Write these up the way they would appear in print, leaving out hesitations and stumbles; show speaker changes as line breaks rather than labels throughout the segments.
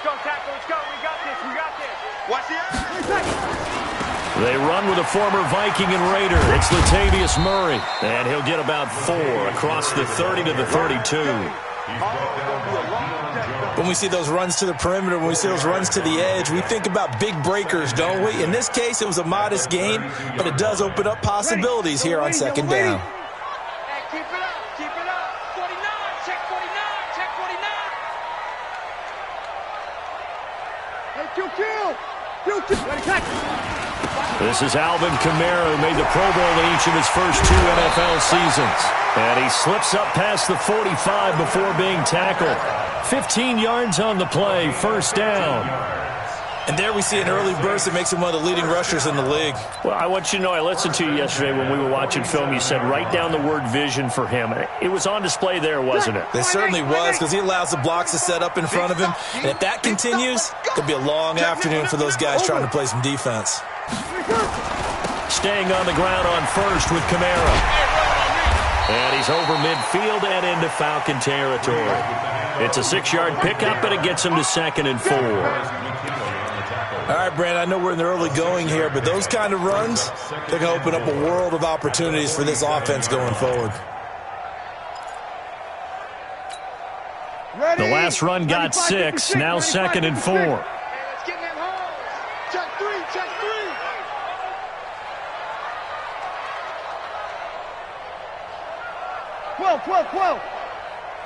go, tackle. Let's go. We got this. We got this. Watch the air.
They run with a former Viking and Raider. It's Latavius Murray. And he'll get about 4 across the 30 to the 32.
When we see those runs to the perimeter, when we see those runs to the edge, we think about big breakers, don't we? In this case, it was a modest gain, but it does open up possibilities here on second down.
Hey, keep it up. Keep it up. 49. Check 49. Check 49. Hey, kill. Ready, tackle.
This is Alvin Kamara, who made the Pro Bowl in each of his first 2 NFL seasons. And he slips up past the 45 before being tackled. 15 yards on the play, first down.
And there we see an early burst that makes him one of the leading rushers in the league.
Well, I want you to know, I listened to you yesterday when we were watching film. You said write down the word vision for him. It was on display there, wasn't it?
It certainly was, because he allows the blocks to set up in front of him. And if that continues, it could be a long afternoon for those guys trying to play some defense.
Staying on the ground on first with Kamara. And he's over midfield and into Falcon territory. It's a 6-yard pickup, and it gets him to 2nd and 4.
All right, Brandon, I know we're in the early going here, but those kind of runs, they're going to open up a world of opportunities for this offense going forward.
The last run got 6, now 2nd and 4.
Hey, let's get in them holes. Check 3. Check 3. Twelve.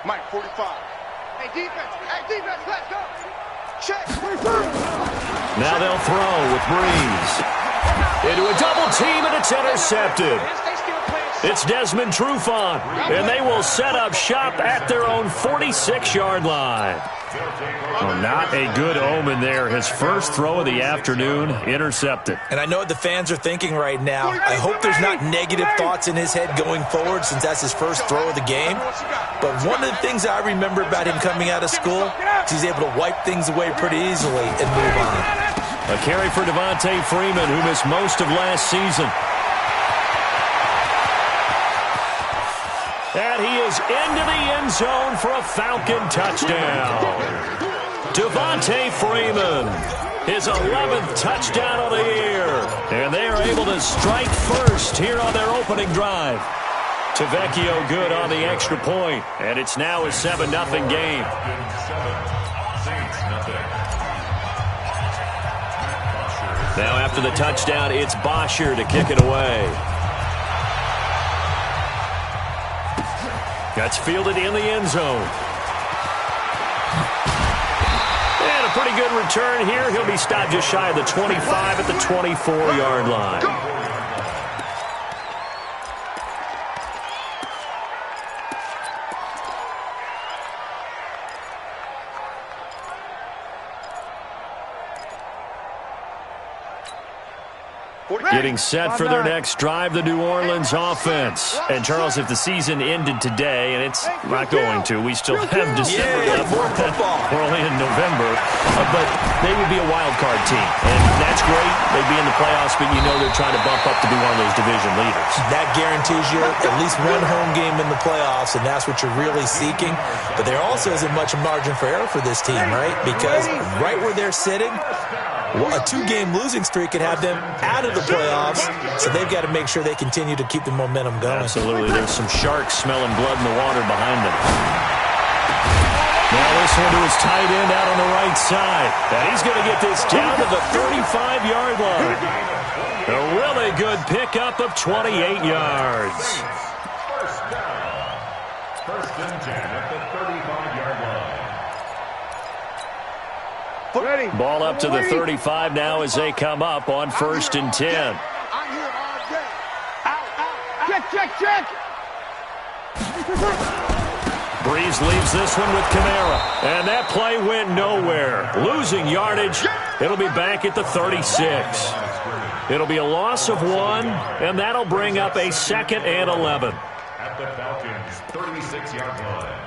Mike, 45. Hey, defense, let's go. Check.
Now they'll throw with Breeze. Into a double team, and it's intercepted. It's Desmond Trufant, and they will set up shop at their own 46-yard line. Well, not a good omen there. His first throw of the afternoon, intercepted.
And I know what the fans are thinking right now. I hope there's not negative thoughts in his head going forward, since that's his first throw of the game. But one of the things I remember about him coming out of school is he's able to wipe things away pretty easily and move on.
A carry for Devontae Freeman, who missed most of last season. And he is into the end zone for a Falcon touchdown. Devontae Freeman, his 11th touchdown of the year. And they are able to strike first here on their opening drive. Tavecchio good on the extra point, and it's now a 7-0 game. Now after the touchdown, it's Bosher to kick it away. That's fielded in the end zone. And a pretty good return here. He'll be stopped just shy of the 25 at the 24-yard line. Getting set for their next drive, the New Orleans offense. And, Charles, if the season ended today, and it's not going to, we still have December left. We're only in November. But they would be a wild card team. And that's great. They'd be in the playoffs, but you know they're trying to bump up to be one of those division leaders. That
guarantees you at least one home game in the playoffs, and that's what you're really seeking. But there also isn't much margin for error for this team, right? Because right where they're sitting, a 2-game losing streak could have them out of the playoffs, so they've got to make sure they continue to keep the momentum going.
Absolutely. There's some sharks smelling blood in the water behind them. Now this one to his tight end out on the right side. And he's going to get this down to the 35-yard line. A really good pickup of 28 yards.
First and 10 at the 35-yard line.
Ball up to the 35 now as they come up on 1st and 10.
I'm here all day. Check.
Breeze leaves this one with Kamara. And that play went nowhere. Losing yardage. It'll be back at the 36. It'll be a loss of 1, and that'll bring up a 2nd and 11.
At the Falcons' 36-yard line.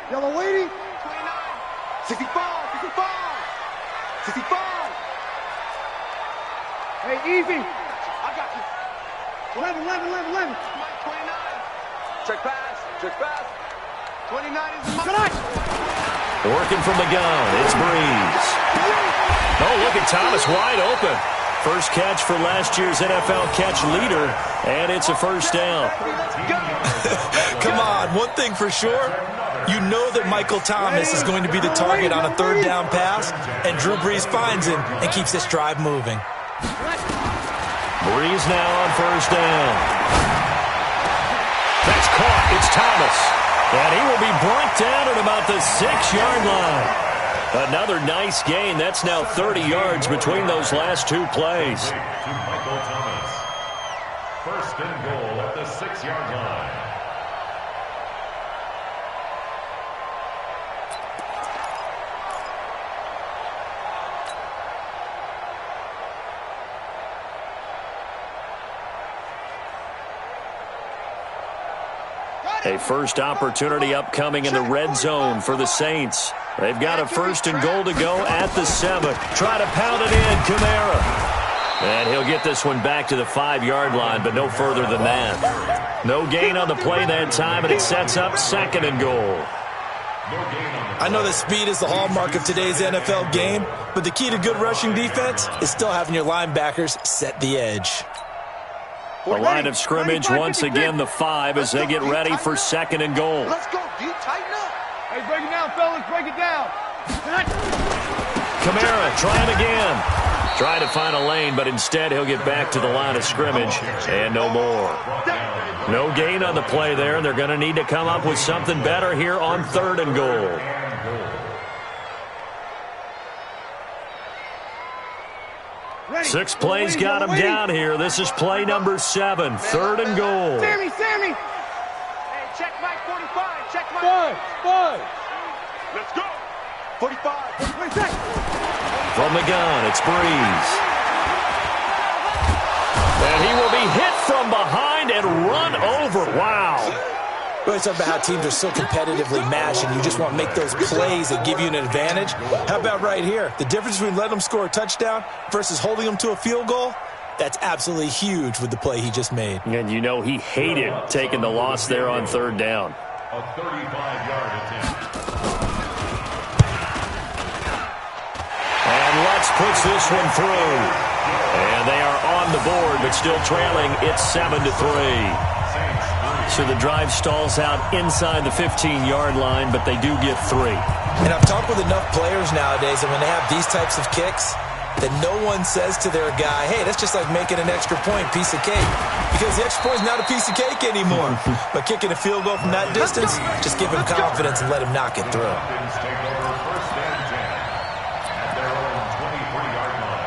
Yellow lady. 29. 65. Hey, easy. I got you. 11. 29. Check pass. Check pass. 29 is the
Working from the gun, it's Breeze. Oh, look at Thomas wide open. First catch for last year's NFL catch leader, and it's a first down.
Come on, one thing for sure. You know that Michael Thomas is going to be the target on a third down pass, and Drew Brees finds him and keeps this drive moving.
Brees now on first down. That's caught. It's Thomas. And he will be brought down at about the 6-yard line. Another nice gain. That's now 30 yards between those last two plays.
To Michael Thomas. First and goal at the 6-yard line.
A first opportunity upcoming in the red zone for the Saints. They've got a first and goal to go at the 7. Try to pound it in, Kamara. And he'll get this one back to the 5-yard line, but no further than that. No gain on the play that time, and it sets up second and goal.
I know that speed is the hallmark of today's NFL game, but the key to good rushing defense is still having your linebackers set the edge.
The line of scrimmage once again the 5 as they get ready for second and goal.
Let's go, dude. Tighten up.
Hey, break it down, fellas. Break it down.
Kamara trying again. Trying to find a lane, but instead he'll get back to the line of scrimmage and no more. No gain on the play there, and they're going to need to come up with something better here on third and goal. Six plays got him down here. This is play number 7, third and goal.
Sammy.
Hey, check Mike 45. Check Mike.
5.
Let's go. 45.
From the gun, it's Breeze. And he will be hit from behind and run over. Wow.
We always talk about how teams are so competitively matched and you just want to make those plays that give you an advantage. How about right here? The difference between letting them score a touchdown versus holding them to a field goal, that's absolutely huge with the play he just made.
And you know he hated taking the loss there on third down.
A 35-yard attempt.
And Lutz puts this one through. And they are on the board, but still trailing. It's 7-3. So the drive stalls out inside the 15-yard line, but they do get 3.
And I've talked with enough players nowadays, and when they have these types of kicks, that no one says to their guy, hey, that's just like making an extra point, piece of cake. Because the extra point is not a piece of cake anymore. But kicking a field goal from that distance, just give him confidence and let him knock it through.
Take over first and 10 at their own 23-yard line.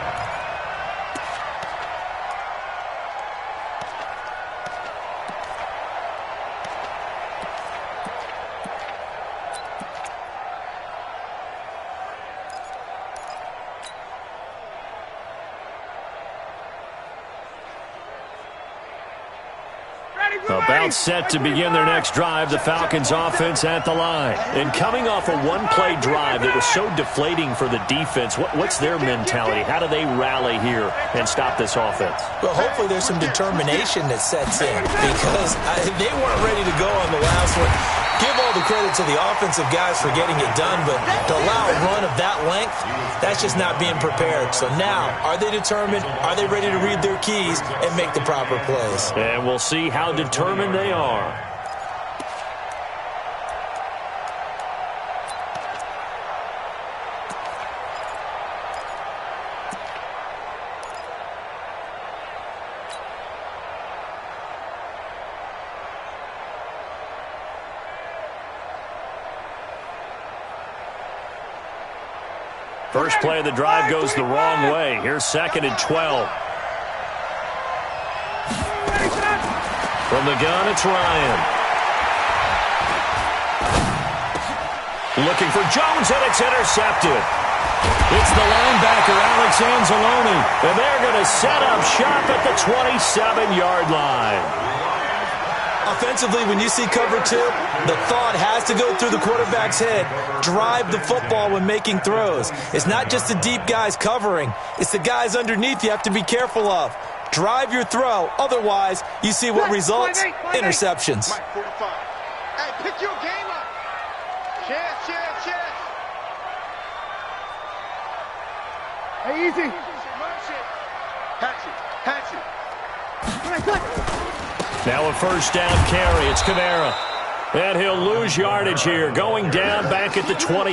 About set to begin their next drive, the Falcons offense at the line. And coming off a one-play drive that was so deflating for the defense, what's their mentality? How do they rally here and stop this offense?
Well, hopefully there's some determination that sets in because they weren't ready to go on the last one. Give all the credit to the offensive guys for getting it done, but to allow a run of that length, that's just not being prepared. So now, are they determined? Are they ready to read their keys and make the proper plays?
And we'll see how determined they are. First play of the drive goes the wrong way. Here's second and 12. From the gun, it's Ryan. Looking for Jones, and it's intercepted. It's the linebacker, Alex Anzalone, and they're going to set up shop at the 27-yard line.
Offensively, when you see cover 2, the thought has to go through the quarterback's head. Drive the football when making throws. It's not just the deep guys covering. It's the guys underneath you have to be careful of. Drive your throw. Otherwise, you see what results? Interceptions.
you. Game up. Chance.
Hey, easy.
Hatch it.
Now a first down carry. It's Kamara. And he'll lose yardage here, going down back at the 28.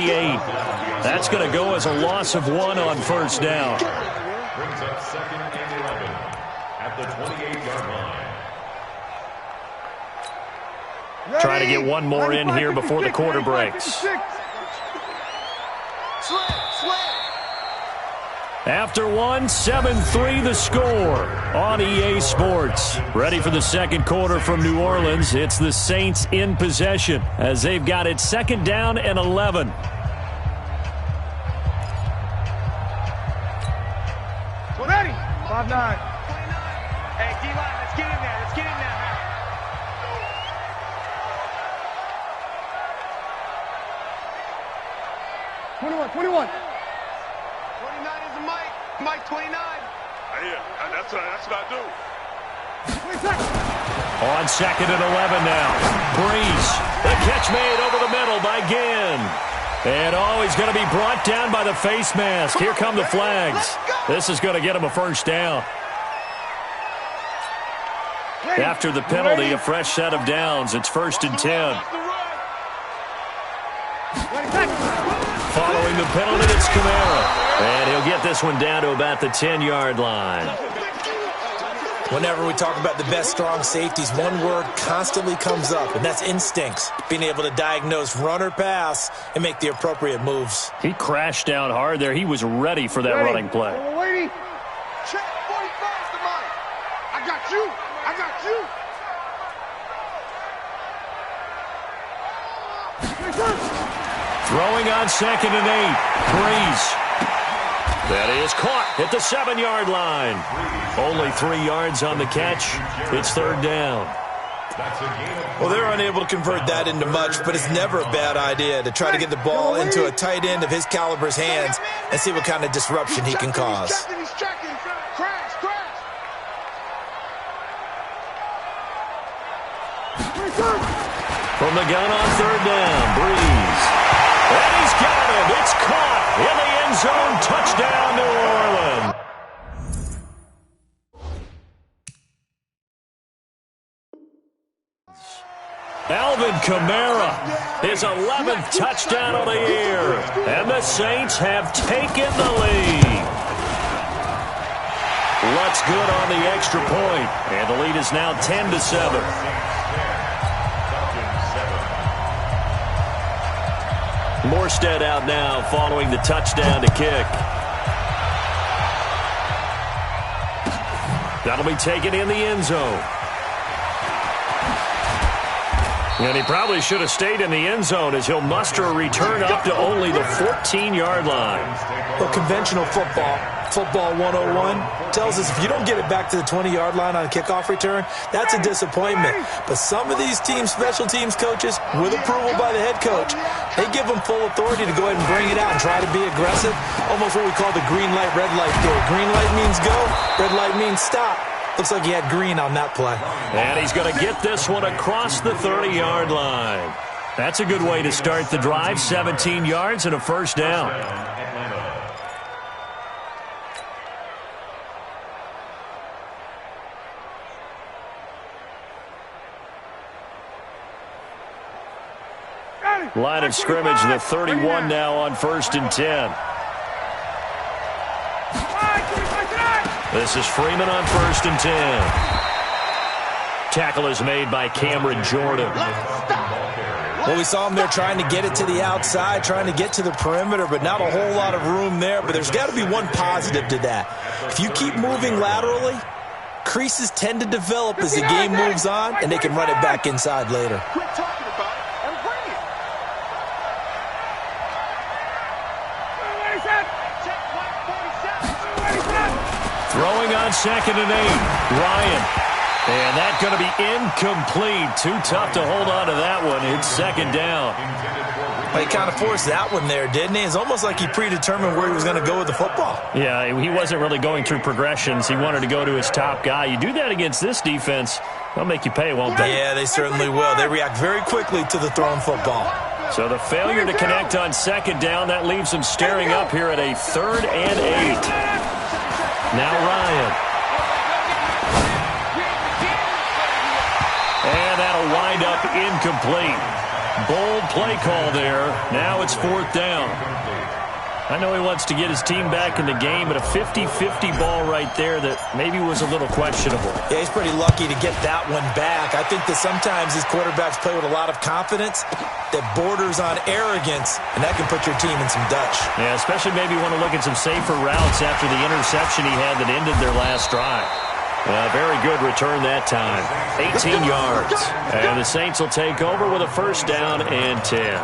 That's going to go as a loss of 1 on first down.
Brings up 2nd and 11 at the 28-yard line.
Try to get one more in here before the quarter breaks. After 1, 7-3 the score on EA Sports. Ready for the second quarter from New Orleans. It's the Saints in possession as they've got it 2nd down and 11.
Ready. 5-9.
Hey, D-line, let's get in there.
Now. 21.
29 is the Mike 29.
Yeah, that's what I do.
On 2nd and 11 now. Breeze. The catch made over the middle by Ginn. And he's going to be brought down by the face mask. Here come the flags. This is going to get him a first down. After the penalty, a fresh set of downs. It's 1st and 10. Following the penalty, it's Kamara. And he'll get this one down to about the 10-yard line.
Whenever we talk about the best strong safeties, one word constantly comes up, and that's instincts. Being able to diagnose run or pass and make the appropriate moves.
He crashed down hard there. He was ready for that running play.
Waiting.
Check 45 the Mike. I got you.
Throwing on 2nd and 8. Breeze. That is caught at the 7-yard line. Only 3 yards on the catch. It's 3rd down.
Well, they're unable to convert that into much, but it's never a bad idea to try to get the ball into a tight end of his caliber's hands and see what kind of disruption he can cause.
He's checking. Crash.
From the gun on 3rd down, Breeze. And he's got him. It's caught in the end zone. Touchdown, New Orleans. Alvin Kamara, his 11th touchdown of the year. And the Saints have taken the lead. Lutz good on the extra point. And the lead is now 10-7. Morstead out now following the touchdown to kick. That'll be taken in the end zone. And he probably should have stayed in the end zone as he'll muster a return up to only the 14-yard line.
Well, conventional football 101, tells us if you don't get it back to the 20-yard line on a kickoff return, that's a disappointment. But some of these special teams coaches, with approval by the head coach, they give them full authority to go ahead and bring it out and try to be aggressive. Almost what we call the green light, red light theory. Green light means go, red light means stop. Looks like he had green on that play.
And he's going to get this one across the 30-yard line. That's a good way to start the drive. 17 yards and a first down. Line of scrimmage, the 31 now on 1st and 10. This is Freeman on 1st and 10. Tackle is made by Cameron Jordan.
Well, we saw him there trying to get it to the outside, trying to get to the perimeter, but not a whole lot of room there. But there's got to be one positive to that. If you keep moving laterally, creases tend to develop as the game moves on, and they can run it back inside later.
Quit talking about it and bring it.
Throwing on 2nd and 8. Ryan. And that's going to be incomplete. Too tough to hold on to that one. It's second down.
Well, he kind of forced that one there, didn't he? It's almost like he predetermined where he was going to go with the football.
Yeah, he wasn't really going through progressions. He wanted to go to his top guy. You do that against this defense, they'll make you pay, won't they?
Yeah, they certainly will. They react very quickly to the thrown football.
So the failure to connect on second down, that leaves them staring up here at a 3rd and 8. Now Ryan. And that'll wind up incomplete. Bold play call there. Now it's 4th down. I know he wants to get his team back in the game, but a 50-50 ball right there that maybe was a little questionable.
Yeah, he's pretty lucky to get that one back. I think that sometimes these quarterbacks play with a lot of confidence that borders on arrogance, and that can put your team in some Dutch.
Yeah, especially maybe want to look at some safer routes after the interception he had that ended their last drive. Very good return that time. 18 yards. And the Saints will take over with a 1st down and 10.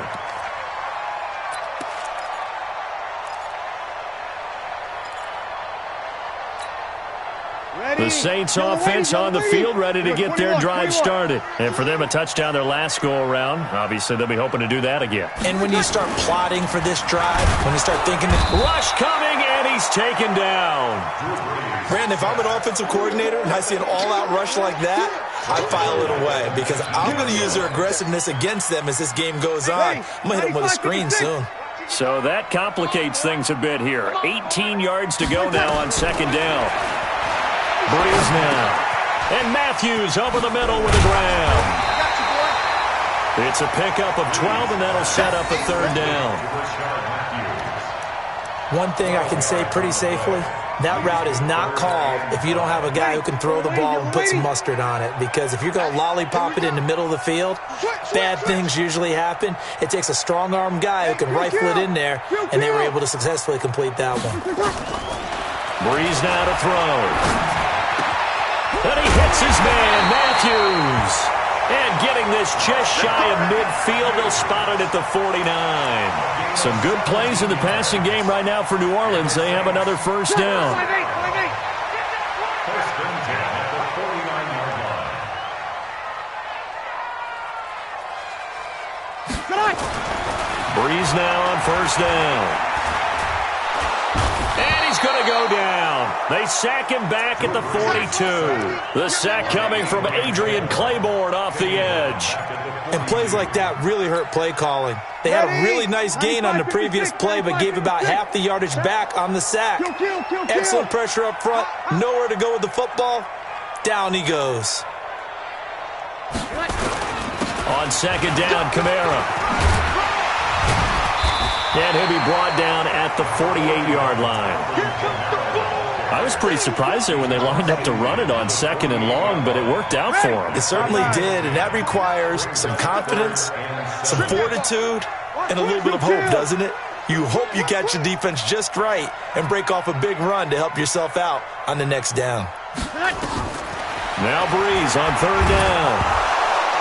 The Saints offense on the field, ready to get their drive started. And for them, a touchdown their last go-around. Obviously, they'll be hoping to do that again.
And when you start plotting for this drive, when you start thinking...
Rush coming, and he's taken down.
Brandon, if I'm an offensive coordinator and I see an all-out rush like that, I file it away because I'm going to use their aggressiveness against them as this game goes on. I'm going to hit them with a screen soon.
So that complicates things a bit here. 18 yards to go now on second down. Breeze now. And Matthews over the middle with a grab. It's a pickup of 12, and that'll set up a 3rd down.
One thing I can say pretty safely, that route is not called if you don't have a guy who can throw the ball and put some mustard on it. Because if you're going to lollipop it in the middle of the field, bad things usually happen. It takes a strong-arm guy who can rifle it in there, and they were able to successfully complete that one.
Breeze now to throw. And he hits his man, Matthews. And getting this just shy of midfield, they'll spot it at the 49. Some good plays in the passing game right now for New Orleans. They have another 1st down.
First and 10 at the 49-yard line.
Breeze now on 1st down. And he's going to go down. They sack him back at the 42. The sack coming from Adrian Claiborne off the edge.
And plays like that really hurt play calling. They had a really nice gain on the previous play, but gave about half the yardage back on the sack. Excellent pressure up front. Nowhere to go with the football. Down he goes.
On second down, Kamara. And he'll be brought down at the 48-yard line. I was pretty surprised there when they lined up to run it on 2nd and long, but it worked out for them.
It certainly did, and that requires some confidence, some fortitude, and a little bit of hope, doesn't it? You hope you catch the defense just right and break off a big run to help yourself out on the next down.
Now Breeze on 3rd down.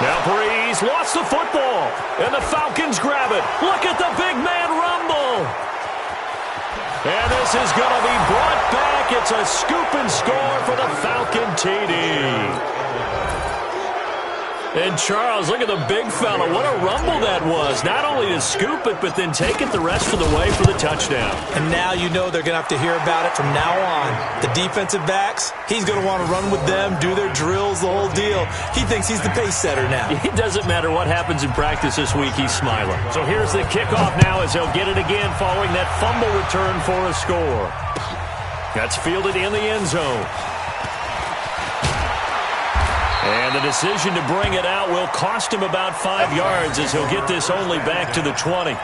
Now Breeze lost the football, and the Falcons grab it. Look at the big man rumble. And this is going to be brought back. It's a scoop and score for the Falcon TD. And Charles, look at the big fella. What a rumble that was. Not only to scoop it, but then take it the rest of the way for the touchdown.
And now you know they're going to have to hear about it from now on. The defensive backs, he's going to want to run with them, do their drills, the whole deal. He thinks he's the pace setter now.
It doesn't matter what happens in practice this week, he's smiling. So here's the kickoff now as he'll get it again following that fumble return for a score. That's fielded in the end zone. And the decision to bring it out will cost him about 5 yards as he'll get this only back to the 20.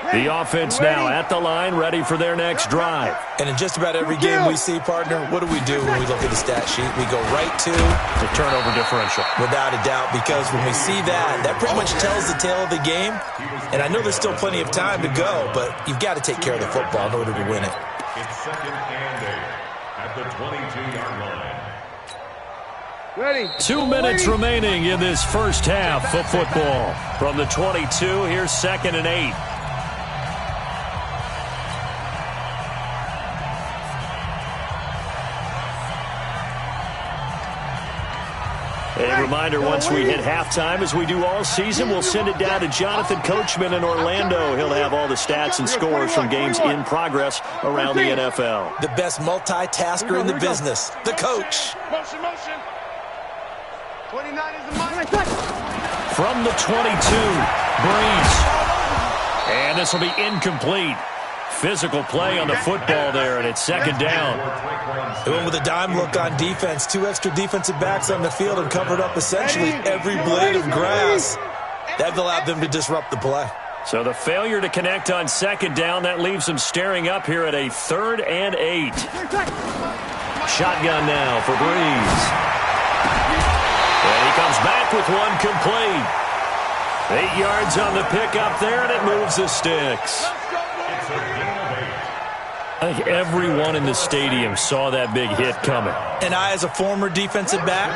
The offense now at the line, ready for their next drive.
And in just about every game we see, partner, what do we do when we look at the stat sheet? We go right to
the turnover differential.
Without a doubt, because when we see that, that pretty much tells the tale of the game. And I know there's still plenty of time to go, but you've got to take care of the football in order to win it.
It's 2nd and 8 at the 22-yard line.
Ready.
2 minutes remaining in this first half of football. From the 22, here's 2nd and 8. A reminder, once we hit halftime, as we do all season, we'll send it down to Jonathan Coachman in Orlando. He'll have all the stats and scores from games in progress around the NFL.
The best multitasker in the business, the coach.
Motion, motion. 29 is the money.
From the 22, Breeze. And this will be incomplete. Physical play on the football there, and it's second down.
They went with a dime look on defense. 2 extra defensive backs on the field and covered up essentially every blade of grass. That allowed them to disrupt the play.
So the failure to connect on second down, that leaves them staring up here at a 3rd and 8. Shotgun now for Breeze. And he comes back with one complete. 8 yards on the pickup there, and it moves the sticks. I think everyone in the stadium saw that big hit coming.
And I, as a former defensive back,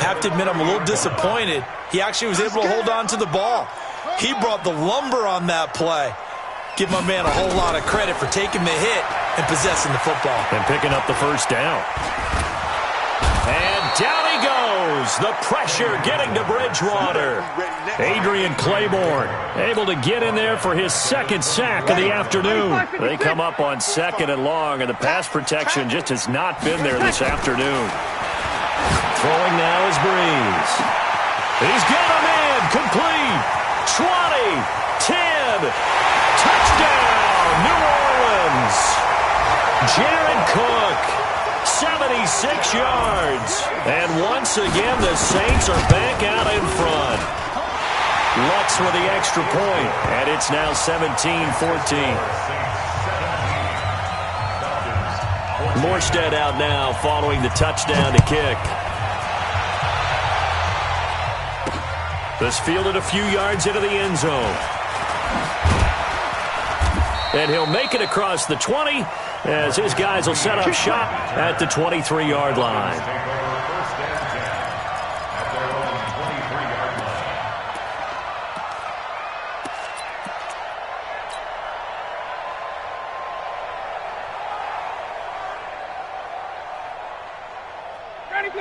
have to admit I'm a little disappointed. He actually was able to hold on to the ball. He brought the lumber on that play. Give my man a whole lot of credit for taking the hit and possessing the football.
And picking up the first down. And down he goes. The pressure getting to Bridgewater. Adrian Claiborne able to get in there for his 2nd sack of the afternoon. They come up on 2nd and long, and the pass protection just has not been there this afternoon. Throwing now is Breeze. He's got him in. Complete. 20. 10. Touchdown, New Orleans. Jared Cook. 76 yards. And once again, the Saints are back out in front. Lutz with the extra point, and it's now 17-14. Morstead out now following the touchdown to kick. This fielded a few yards into the end zone. And he'll make it across the 20 as his guys will set up shop at the 23-yard line.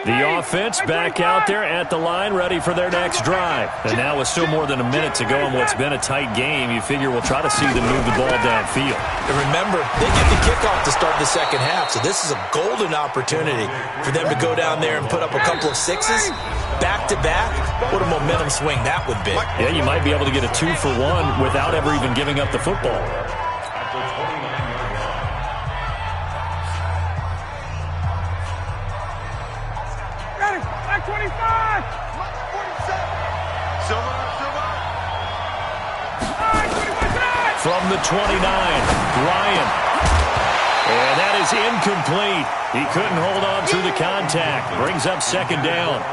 The offense back out there at the line, ready for their next drive. And now with still more than a minute to go in what's been a tight game, you figure we'll try to see them move the ball downfield.
And remember, they get the kickoff to start the second half, so this is a golden opportunity for them to go down there and put up a couple of sixes back-to-back. What a momentum swing that would be.
Yeah, you might be able to get a 2-for-1 without ever even giving up the football. From the 29, Ryan. And that is incomplete. He couldn't hold on through the contact. Brings up second down.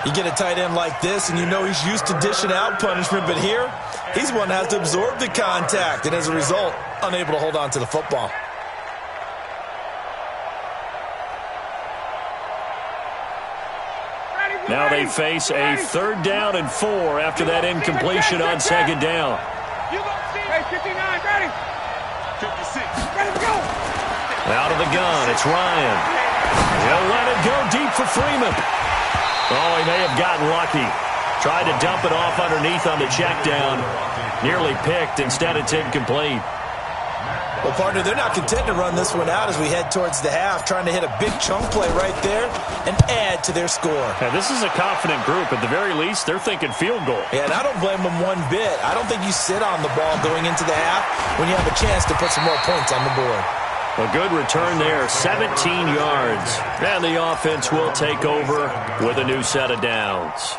You get a tight end like this, and you know he's used to dishing out punishment, but here, he's one that has to absorb the contact, and as a result, unable to hold on to the football.
Now they face a 3rd down and 4 after that incompletion on second down.
59, ready. 56. Ready to go.
Out of the gun, it's Ryan. He'll let it go deep for Freeman. Oh, he may have gotten lucky. Tried to dump it off underneath on the check down. Nearly picked. Instead, it's incomplete.
Well, partner, they're not content to run this one out as we head towards the half, trying to hit a big chunk play right there and add to their score.
Now, this is a confident group. At the very least, they're thinking field goal.
Yeah, and I don't blame them one bit. I don't think you sit on the ball going into the half when you have a chance to put some more points on the board.
A good return there, 17 yards. And the offense will take over with a new set of downs.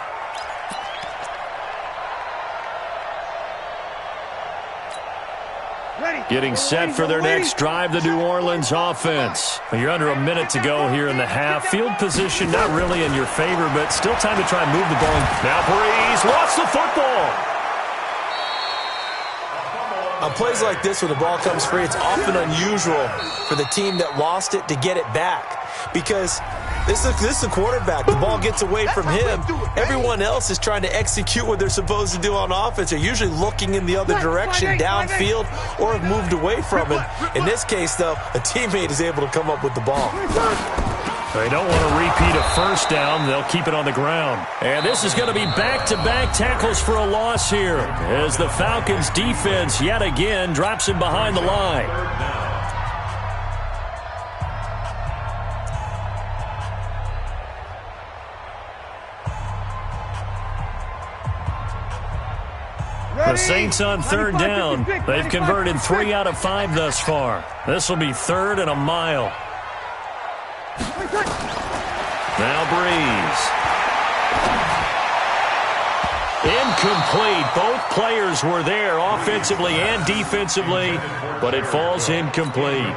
Getting set for their next drive, the New Orleans offense. You're under a minute to go here in the half. Field position not really in your favor, but still time to try and move the ball. Now Breeze lost the football.
On plays like this where the ball comes free, it's often unusual for the team that lost it to get it back. Because this is a quarterback. The ball gets away from him. Everyone else is trying to execute what they're supposed to do on offense. They're usually looking in the other direction, downfield, or have moved away from it. In this case, though, a teammate is able to come up with the ball.
They don't want to repeat a first down. They'll keep it on the ground. And this is going to be back-to-back tackles for a loss here as the Falcons defense yet again drops him behind the line. The Saints on third down. They've converted 3 out of 5 thus far. This will be 3rd and a mile. Now Breeze. Incomplete. Both players were there offensively and defensively, but it falls incomplete.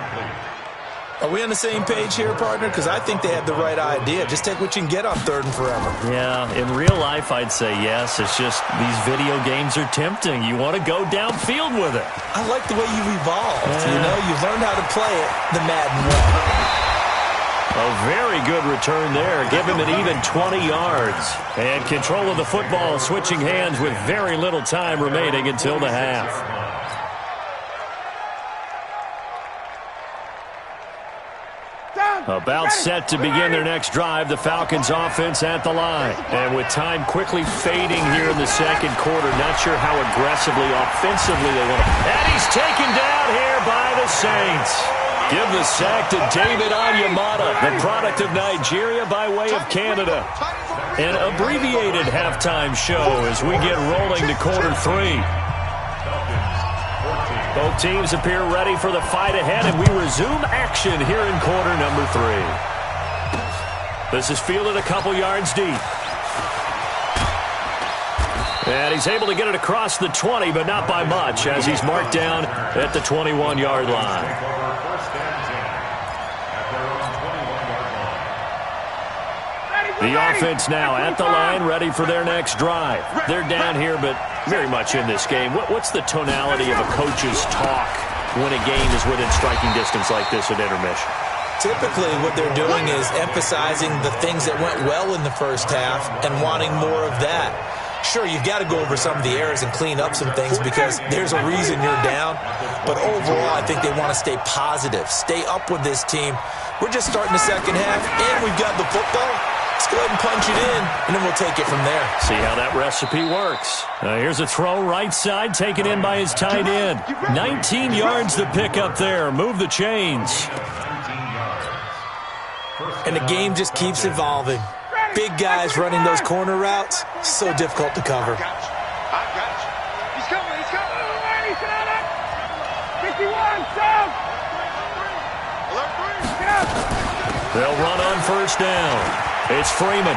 Are we on the same page here, partner? Because I think they had the right idea. Just take what you can get on 3rd and forever.
Yeah, in real life, I'd say yes. It's just these video games are tempting. You want to go downfield with it.
I like the way you've evolved. You know, you've learned how to play it the Madden way.
A very good return there. Give him an even 20 yards. And control of the football, switching hands with very little time remaining until the half. About set to begin their next drive, the Falcons offense at the line. And with time quickly fading here in the second quarter, not sure how aggressively, offensively they want to. And he's taken down here by the Saints. Give the sack to David Onyemata, the product of Nigeria by way of Canada. An abbreviated halftime show as we get rolling to quarter 3. Both teams appear ready for the fight ahead, and we resume action here in quarter number 3. This is fielded a couple yards deep. And he's able to get it across the 20, but not by much, as he's marked down at the 21-yard line. The offense now at the line, ready for their next drive. They're down here, but very much in this game. What's the tonality of a coach's talk when a game is within striking distance like this at intermission?
Typically, what they're doing is emphasizing the things that went well in the first half and wanting more of that. Sure, you've got to go over some of the errors and clean up some things because there's a reason you're down. But overall, I think they want to stay positive, stay up with this team. We're just starting the second half, and we've got the football. Let's go ahead and punch it in, and then we'll take it from there.
See how that recipe works. Here's a throw right side, taken in by his tight end. 19 yards to pick up there. Move the chains.
And the game just keeps evolving. Big guys running those corner routes, so difficult to cover.
I got you. He's coming. He's coming. 51, Sam.
They'll run on first down. It's Freeman.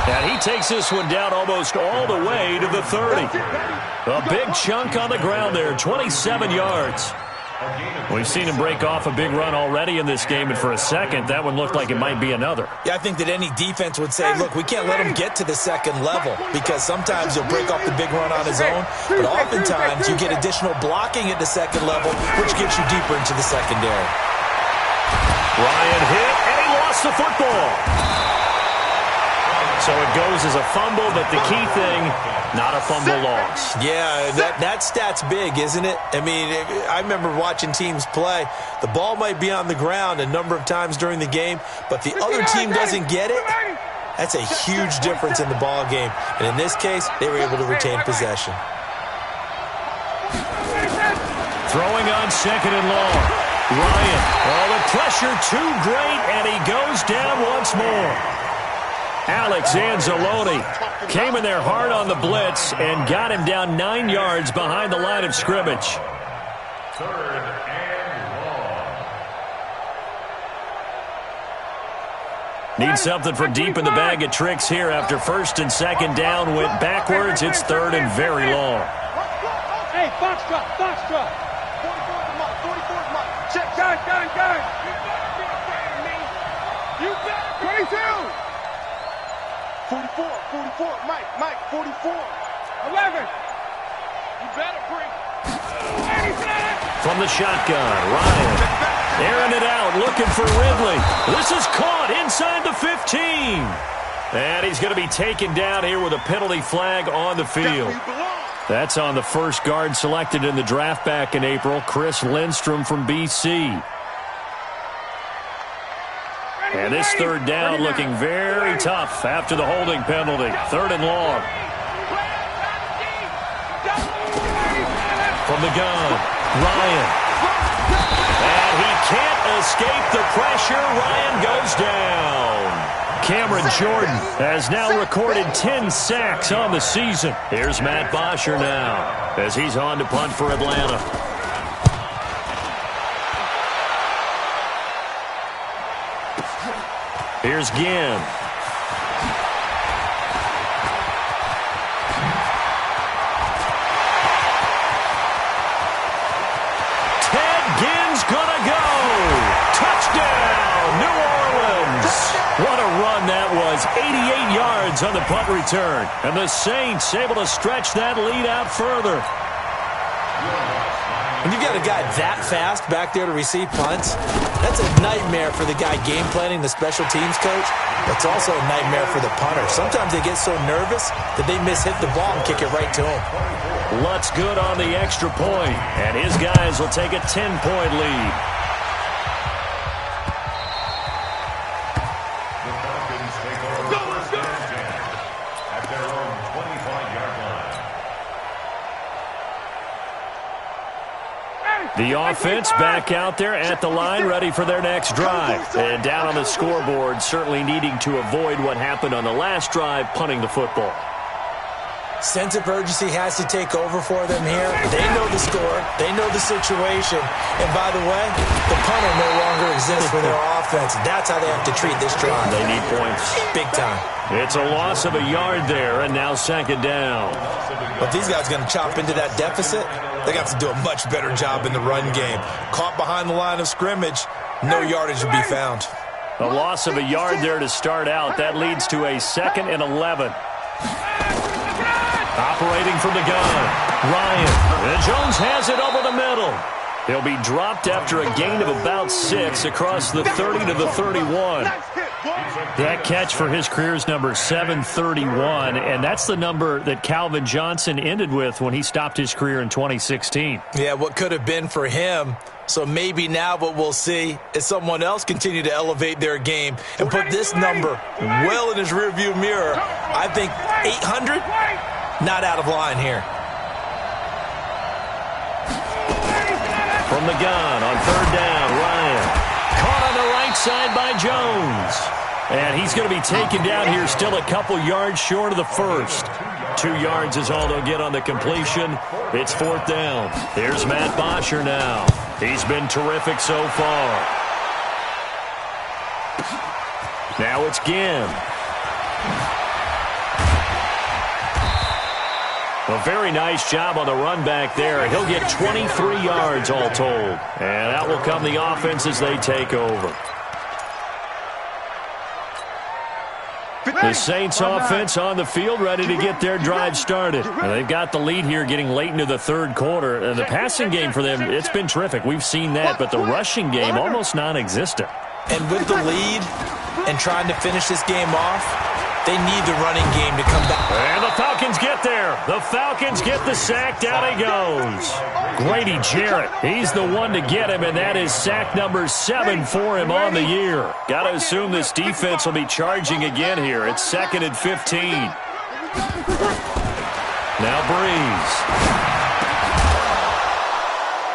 And he takes this one down almost all the way to the 30. A big chunk on the ground there, 27 yards. We've seen him break off a big run already in this game, and for a second, that one looked like it might be another.
Yeah, I think that any defense would say, look, we can't let him get to the second level because sometimes he'll break off the big run on his own, but oftentimes you get additional blocking at the second level, which gets you deeper into the secondary.
Ryan hit, and he lost the football. So it goes as a fumble, but the key thing, not a fumble loss.
Yeah, that stat's big, isn't it? I mean, I remember watching teams play. The ball might be on the ground a number of times during the game, but the other team doesn't get it. That's a huge difference in the ball game. And in this case, they were able to retain possession.
Throwing on second and long. Ryan, the pressure too great, and he goes down once more. Alex Anzalone came in there hard on the blitz and got him down 9 yards behind the line of scrimmage.
3rd and long.
Need something for deep in the bag of tricks here after first and second down went backwards. It's 3rd and very long.
Hey, Foxtrot. 44's Mike. Check, gun. You got 22. 44, Mike, 44. 11. You better bring.
From the shotgun, Ryan airing it out, looking for Ridley. This is caught inside the 15. And he's going to be taken down here with a penalty flag on the field. That's on the first guard selected in the draft back in April, Chris Lindstrom from BC. And this third down looking very tough after the holding penalty. 3rd and long. From the gun, Ryan. And he can't escape the pressure. Ryan goes down. Cameron Jordan has now recorded 10 sacks on the season. Here's Matt Bosher now as he's on to punt for Atlanta. Here's Ginn. Ted Ginn's gonna go. Touchdown, New Orleans. What a run that was. 88 yards on the punt return. And the Saints able to stretch that lead out further.
When you got a guy that fast back there to receive punts, that's a nightmare for the guy game planning, the special teams coach. It's also a nightmare for the punter. Sometimes they get so nervous that they mishit the ball and kick it right to him.
Lutz good on the extra point, and his guys will take a 10-point lead.
The Falcons take over first and 10 at their own 25-yard line.
The offense back out there at the line, ready for their next drive. And down on the scoreboard, certainly needing to avoid what happened on the last drive, punting the football.
Sense of urgency has to take over for them here. They know the score. They know the situation. And by the way, the punter no longer exists for their offense. That's how they have to treat this drive.
They need points.
Big time.
It's a loss of a yard there, and now 2nd down.
But these guys are going to chop into that deficit. They got to do a much better job in the run game. Caught behind the line of scrimmage, no yardage will be found.
A loss of a yard there to start out. That leads to a 2nd and 11. Operating from the gun, Ryan. And Jones has it over the middle. He'll be dropped after a gain of about 6 across the 30 to the 31. That catch for his career is number 731, and that's the number that Calvin Johnson ended with when he stopped his career in 2016.
Yeah, what could have been for him. So maybe now what we'll see is someone else continue to elevate their game and put this number well in his rearview mirror. I think 800, not out of line here.
From the gun on 3rd down, Ryan. Caught on the right side by Jones. And he's going to be taken down here, still a couple yards short of the first. 2 yards is all they'll get on the completion. It's 4th down. Here's Matt Bosher now. He's been terrific so far. Now it's Ginn. A very nice job on the run back there. He'll get 23 yards all told. And out will come the offense as they take over. The Saints offense on the field ready to get their drive started. And they've got the lead here getting late into the 3rd quarter. And the passing game for them, it's been terrific. We've seen that, but the rushing game almost non-existent.
And with the lead and trying to finish this game off, they need the running game to come back.
And the Falcons get there. The Falcons get the sack. Down he goes. Grady Jarrett, he's the one to get him, and that is sack number 7 for him on the year. Got to assume this defense will be charging again here. It's 2nd and 15. Now Breeze.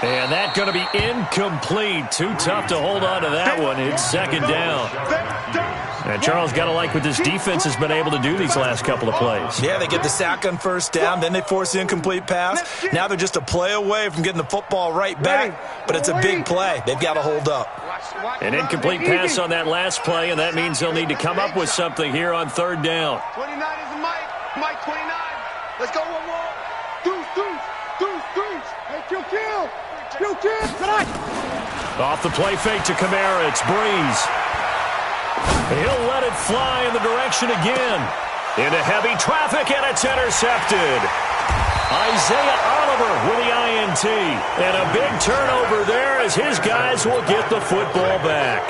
And that's going to be incomplete. Too tough to hold on to that one. It's 2nd down. And Charles, got to like what this defense has been able to do these last couple of plays.
Yeah, they get the sack on 1st down, then they force the incomplete pass. Now they're just a play away from getting the football right back, but it's a big play. They've got to hold up.
An incomplete pass on that last play, and that means they'll need to come up with something here on 3rd down.
29 is a Mike. Mike 29. Let's go one more. Deuce. Hey, kill. Tonight.
Off the play fake to Kamara. It's Breeze. He'll let it fly in the direction again. Into heavy traffic, and it's intercepted. Isaiah Oliver with the INT. And a big turnover there as his guys will get the football back.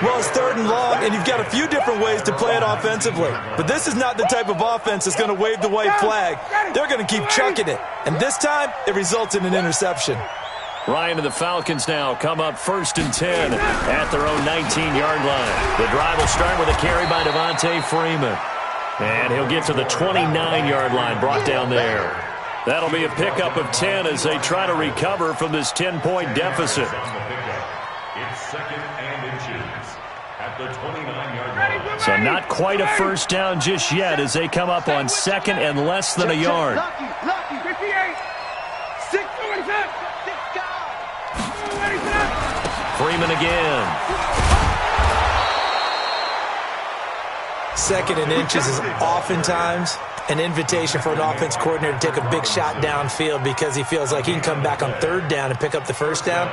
Well, it's 3rd and long, and you've got a few different ways to play it offensively. But this is not the type of offense that's going to wave the white flag. They're going to keep chucking it. And this time, it results in an interception.
Ryan and the Falcons now come up 1st and 10 at their own 19-yard line. The drive will start with a carry by Devontae Freeman. And he'll get to the 29-yard line, brought down there. That'll be a pickup of 10 as they try to recover from this 10-point deficit.
It's 2nd and inches at the 29-yard line.
So not quite a first down just yet as they come up on 2nd and less than a yard.
Lucky, 58. 6,
Freeman again.
2nd and inches is oftentimes an invitation for an offense coordinator to take a big shot downfield because he feels like he can come back on 3rd down and pick up the first down.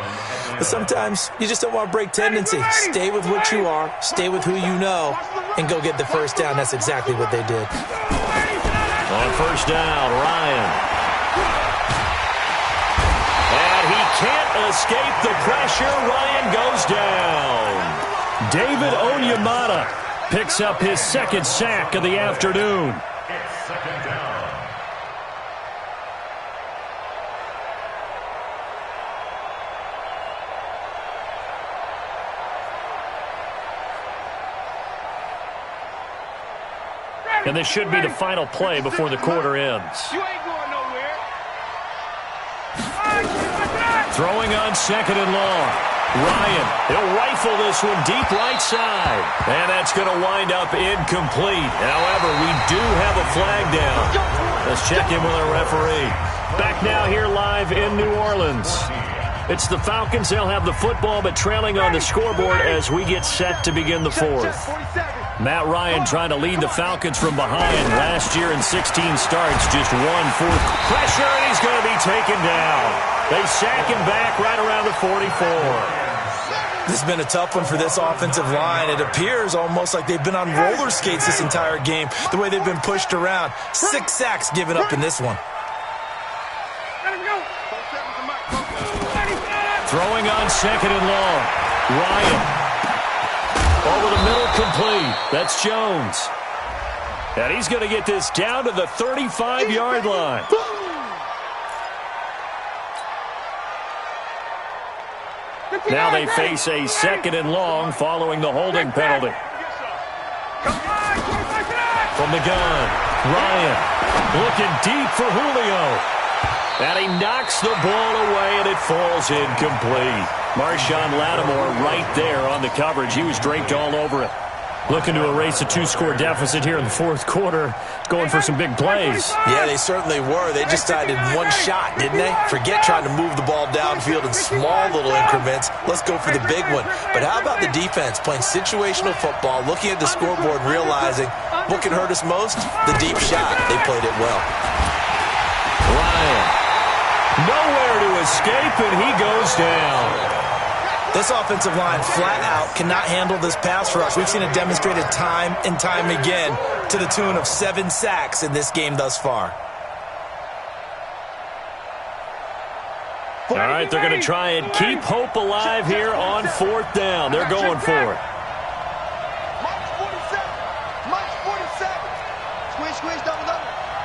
But sometimes you just don't want to break tendency. Stay with what you are, stay with who you know, and go get the first down. That's exactly what they did.
On 1st down, Ryan. And he can't escape the pressure. Ryan goes down. David Onyemata picks up his 2nd sack of the afternoon.
It's 2nd down.
And this should be the final play before the quarter ends.
You ain't going nowhere.
Throwing on 2nd and long. Ryan, he'll rifle this one deep right side. And that's going to wind up incomplete. However, we do have a flag down. Let's check in with our referee. Back now here live in New Orleans. It's the Falcons. They'll have the football, but trailing on the scoreboard as we get set to begin the 4th. Matt Ryan trying to lead the Falcons from behind. Last year in 16 starts, just 1 fourth pressure, and he's going to be taken down. They sack him back right around the 44.
This has been a tough one for this offensive line. It appears almost like they've been on roller skates this entire game, the way they've been pushed around. 6 sacks given up in this one.
Throwing on 2nd and long. Ryan. Over the middle, complete. That's Jones. And he's going to get this down to the 35-yard line. Now they face a 2nd and long following the holding penalty. From the gun, Ryan looking deep for Julio. And he knocks the ball away, and it falls incomplete. Marshawn Lattimore right there on the coverage. He was draped all over it. Looking to erase a 2-score deficit here in the 4th quarter, going for some big plays.
Yeah, they certainly were. They just decided one shot, didn't they? Forget trying to move the ball downfield in small little increments. Let's go for the big one. But how about the defense playing situational football, looking at the scoreboard and realizing what can hurt us most? The deep shot. They played it well.
Ryan, nowhere to escape, and he goes down.
This offensive line flat out cannot handle this pass rush. We've seen it demonstrated time and time again to the tune of 7 sacks in this game thus far.
All right, they're going to try and keep hope alive here on 4th down. They're going for it.
March 47. March 47. Squish, double.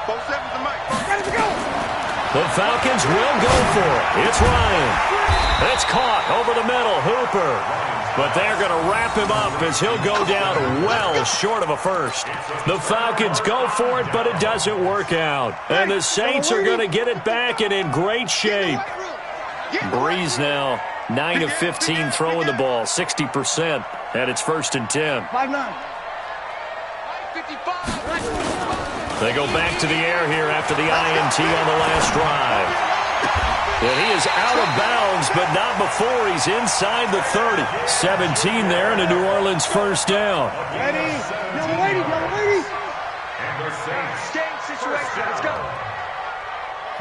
47's the mic. Ready to go.
The Falcons will go for it. It's Ryan. It's caught over the middle, Hooper. But they're going to wrap him up as he'll go down well short of a first. The Falcons go for it, but it doesn't work out. And the Saints are going to get it back and in great shape. Breeze now, 9 of 15 throwing the ball, 60%, and it's 1st and 10.
5-9.
They go back to the air here after the INT on the last drive. And he is out of bounds, but not before he's inside the 30. 17 there and a New Orleans first down.
Ready? Yellow lady.
And the Saints.
Game situation. Let's go.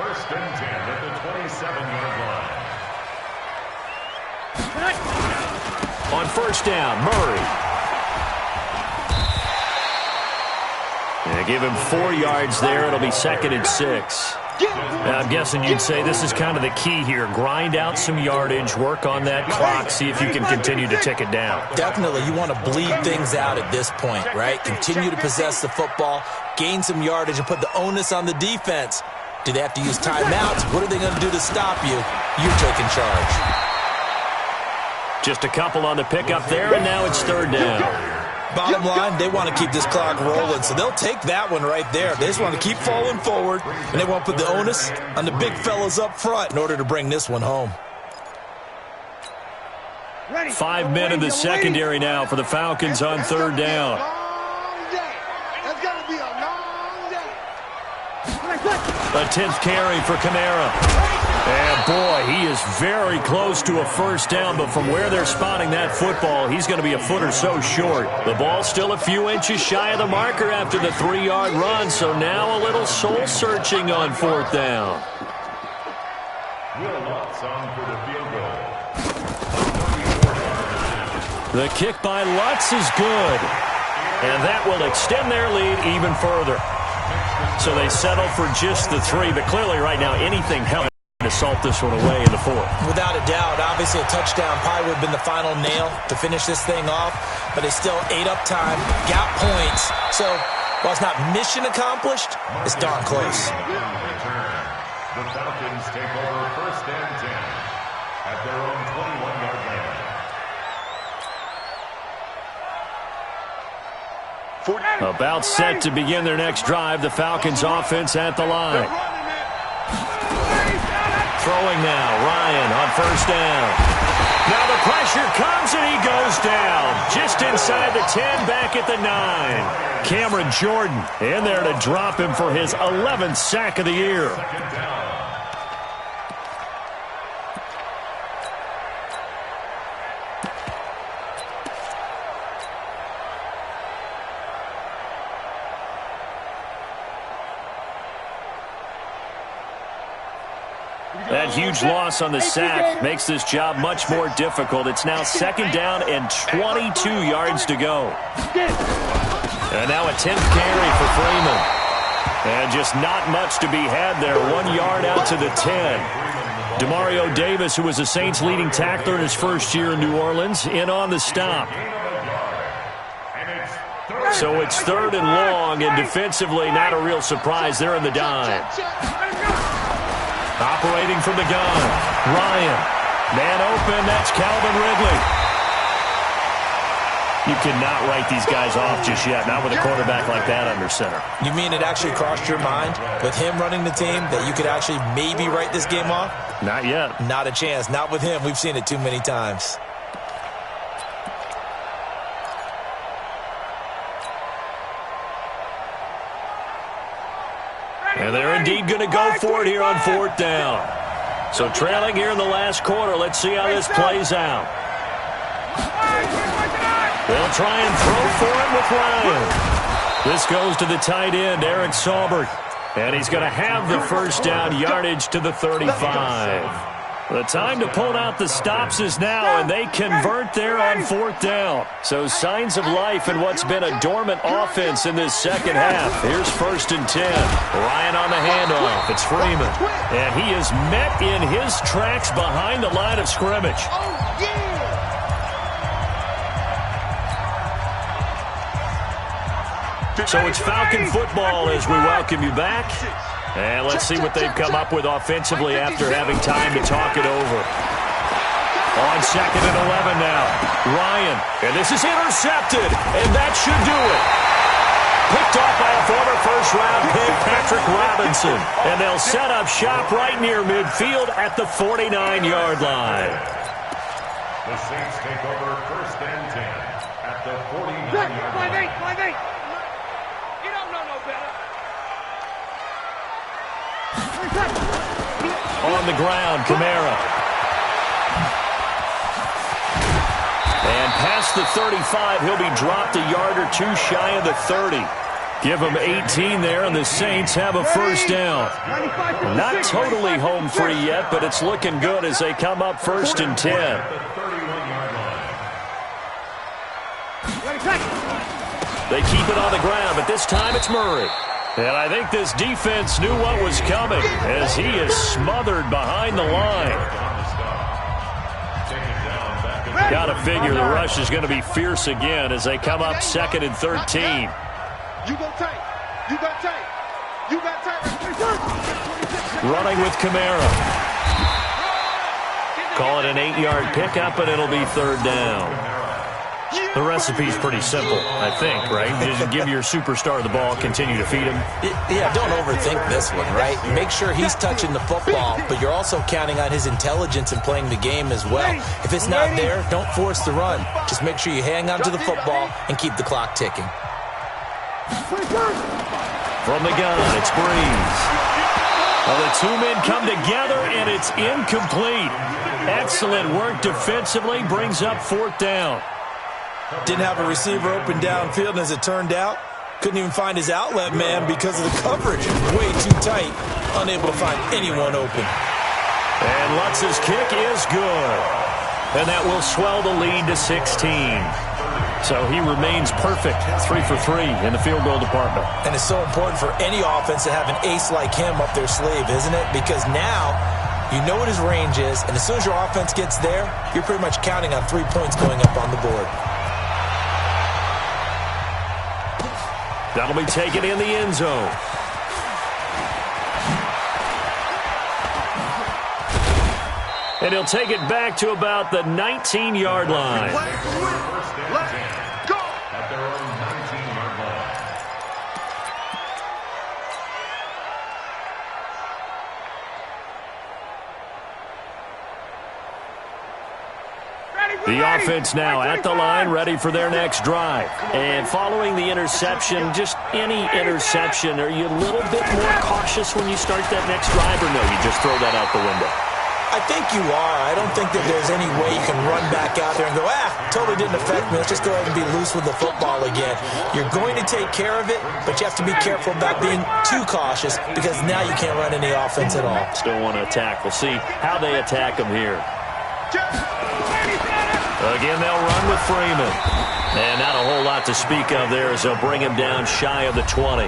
1st and 10 at the 27-yard line.
On 1st down, Murray. And give him 4 yards there. It'll be 2nd and 6. I'm guessing you'd say this is kind of the key here. Grind out some yardage, work on that clock, see if you can continue to tick it down.
Definitely, you want to bleed things out at this point, right? Continue to possess the football, gain some yardage, and put the onus on the defense Do they have to use timeouts? What are they going to do to stop you? You're taking charge.
Just a couple on the pickup there, and now it's third down.
Bottom line, they want to keep this clock rolling, so they'll take that one right there. They just want to keep falling forward, and they want to put the onus on the big fellas up front in order to bring this one home.
5 men in the secondary now for the Falcons on third down.
That's going to be a long day.
A 10th carry for Kamara. And boy, he is very close to a first down, but from where they're spotting that football, he's going to be a foot or so short. The ball's still a few inches shy of the marker after the 3-yard run, so now a little soul-searching on fourth down.
Will Lutz on for the field goal.
The kick by Lutz is good, and that will extend their lead even further. So they settle for just the 3, but clearly right now anything helps to salt this one away in the fourth.
Without a doubt, obviously a touchdown probably would have been the final nail to finish this thing off, but it's still ate up time, got points. So while it's not mission accomplished, it's darn close.
The Falcons take over first and 10 at their own 21-yard line.
About set to begin their next drive, the Falcons offense at the line. Throwing now, Ryan on first down. Now the pressure comes and he goes down. Just inside the 10, back at the 9. Cameron Jordan in there to drop him for his 11th sack of the year. That huge loss on the sack makes this job much more difficult. It's now second down and 22 yards to go. And now a 10th carry for Freeman. And just not much to be had there. 1 yard out to the 10. Demario Davis, who was the Saints' leading tackler in his first year in New Orleans, in on the stop. So it's third and long, and defensively not a real surprise. They're in the dime. Operating from the gun, Ryan. Man open, that's Calvin Ridley. You cannot write these guys off just yet, not with a quarterback like that under center.
You mean it actually crossed your mind with him running the team that you could actually maybe write this game off?
Not yet.
Not a chance. Not with him. We've seen it too many times.
And they're indeed going to go for it here on fourth down. So trailing here in the last quarter. Let's see how this plays out. They'll try and throw for it with Ryan. This goes to the tight end, Eric Saubert. And he's going to have the first down, yardage to the 35. The time to pull out the stops is now, and they convert there on fourth down. So signs of life in what's been a dormant offense in this second half. Here's first and 10. Ryan on the handoff. It's Freeman. And he is met in his tracks behind the line of scrimmage. So it's Falcon football as we welcome you back. And let's see what they've come up with offensively after having time to talk it over. On second and 11 now. Ryan. And this is intercepted. And that should do it. Picked off by a former first-round pick, Patrick Robinson. And they'll set up shop right near midfield at the 49-yard line.
The Saints take over first and 10 at the 49-yard line.
You don't know no better.
On the ground, Kamara. And past the 35, he'll be dropped a yard or two shy of the 30. Give him 18 there, and the Saints have a first down. Not totally home free yet, but it's looking good as they come up first and 10. They keep it on the ground, but this time it's Murray. And I think this defense knew what was coming as he is smothered behind the line. Got to figure the rush is going to be fierce again as they come up second and 13.
You go tight. You got tight. You got tight.
running with Kamara. Call it an 8-yard pickup, and it'll be third down. The recipe's pretty simple, I think, right? You just give your superstar the ball, continue to feed him.
Yeah, don't overthink this one, right? Make sure he's touching the football, but you're also counting on his intelligence in playing the game as well. If it's not there, don't force the run. Just make sure you hang on to the football and keep the clock ticking.
From the gun, it's Breeze. Well, the two men come together, and it's incomplete. Excellent work defensively, brings up fourth down.
Didn't have a receiver open downfield, and as it turned out, couldn't even find his outlet man because of the coverage. Way too tight, unable to find anyone open.
And Lutz's kick is good. And that will swell the lead to 16. So he remains perfect, 3 for 3 in the field goal department.
And it's so important for any offense to have an ace like him up their sleeve, isn't it? Because now you know what his range is, and as soon as your offense gets there, you're pretty much counting on 3 points going up on the board.
That'll be taken in the end zone. And he'll take it back to about the 19-yard line.
Let's go!
At their own 19-yard line.
The offense now at the line, ready for their next drive. And following the interception, just any interception, are you a little bit more cautious when you start that next drive, or no, you just throw that out the window?
I think you are. I don't think that there's any way you can run back out there and go, totally didn't affect me. Let's just go ahead and be loose with the football again. You're going to take care of it, but you have to be careful about being too cautious because now you can't run any offense at all.
Still want to attack. We'll see how they attack them here. Again, they'll run with Freeman. And not a whole lot to speak of there as they'll bring him down shy of the 20.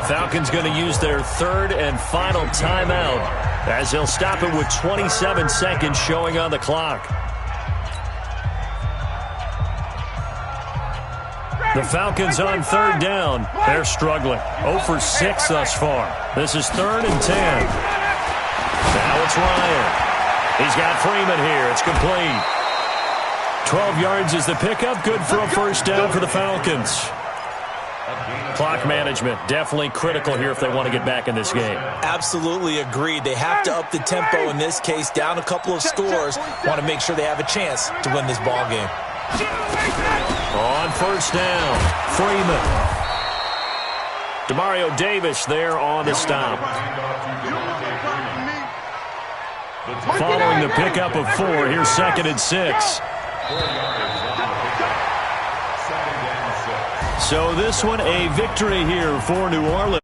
Falcons going to use their third and final timeout as they'll stop it with 27 seconds showing on the clock. The Falcons on third down. They're struggling. 0 for 6 thus far. This is 3rd and 10. Now it's Ryan. He's got Freeman here. It's complete. 12 yards is the pickup. Good for a first down for the Falcons. Clock management definitely critical here if they want to get back in this game.
Absolutely agreed. They have to up the tempo in this case, down a couple of scores. Want to make sure they have a chance to win this ball game.
On first down, Freeman. Demario Davis there on the stop. Following the pickup of 4, here's 2nd and 6. So this one a victory here for New Orleans.